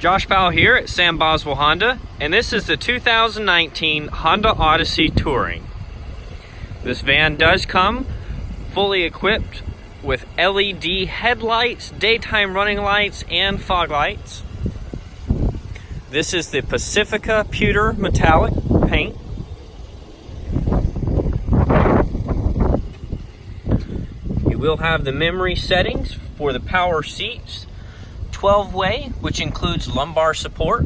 Josh Powell here at Sam Boswell Honda, and this is the 2019 Honda Odyssey Touring. This van does come fully equipped with LED headlights, daytime running lights, and fog lights. This is the Pacifica Pewter metallic paint. You will have the memory settings for the power seats, 12-way, which includes lumbar support.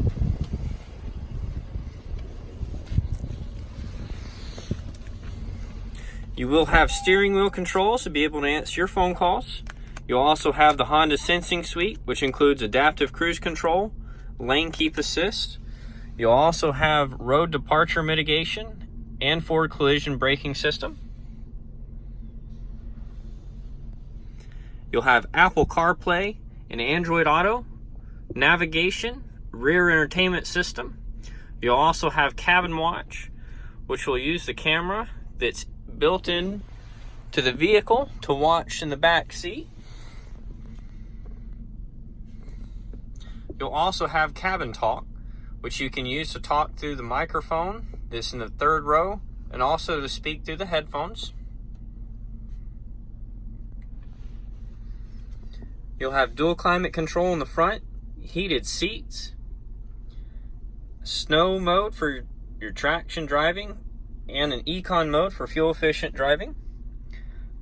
You will have steering wheel controls to be able to answer your phone calls. You'll also have the Honda Sensing Suite, which includes adaptive cruise control, lane keep assist. You'll also have road departure mitigation and forward collision braking system. You'll have Apple CarPlay and Android Auto, navigation, rear entertainment system. You'll also have cabin watch, which will use the camera that's built in to the vehicle to watch in the back seat. You'll also have cabin talk, which you can use to talk through the microphone that's in the third row and also to speak through the headphones. You'll have dual climate control in the front, heated seats, snow mode for your traction driving, and an econ mode for fuel efficient driving.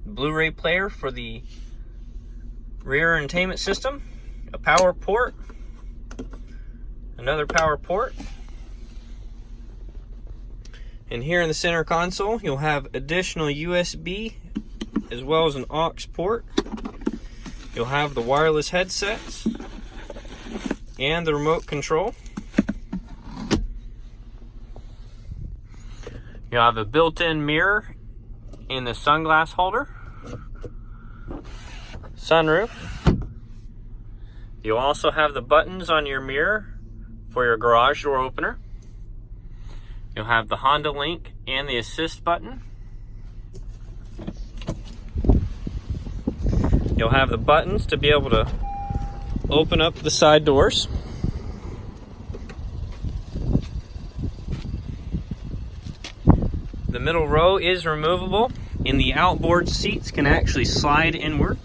Blu-ray player for the rear entertainment system, a power port, another power port. And here in the center console, you'll have additional USB as well as an aux port. You'll have the wireless headsets and the remote control. You'll have a built-in mirror in the sunglass holder, sunroof. You'll also have the buttons on your mirror for your garage door opener. You'll have the Honda Link and the assist button. You'll have the buttons to be able to open up the side doors. The middle row is removable, and the outboard seats can actually slide inward.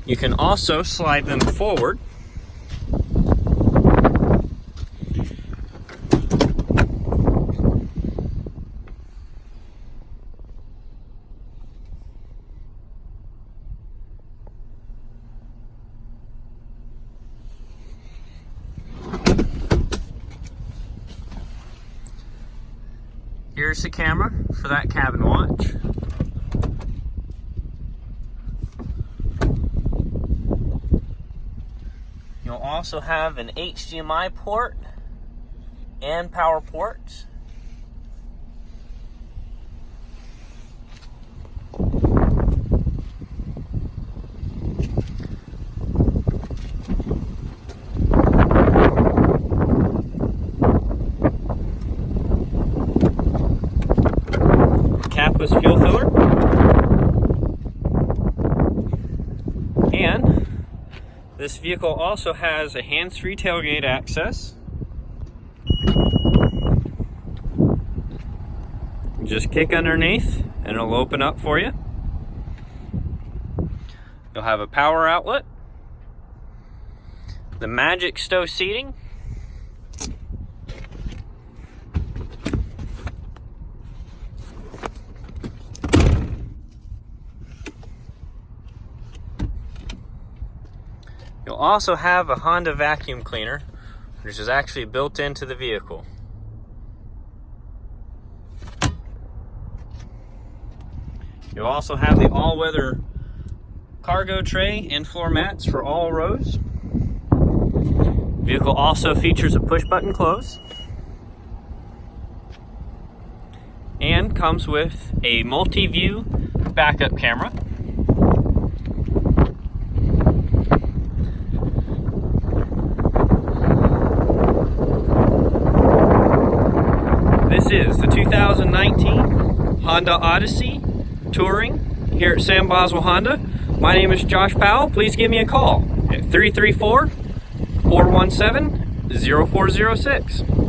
You can also slide them forward. Here's the camera for that cabin watch. You'll also have an HDMI port and power ports. Capless fuel filler, and this vehicle also has a hands-free tailgate access. Just kick underneath and it'll open up for you. You'll have a power outlet, the Magic Stow seating, you'll also have a Honda vacuum cleaner, which is actually built into the vehicle. You'll also have the all-weather cargo tray and floor mats for all rows. The vehicle also features a push-button close and comes with a multi-view backup camera. This is the 2019 Honda Odyssey Touring here at Sam Boswell Honda. My name is Josh Powell. Please give me a call at 334 417-0406.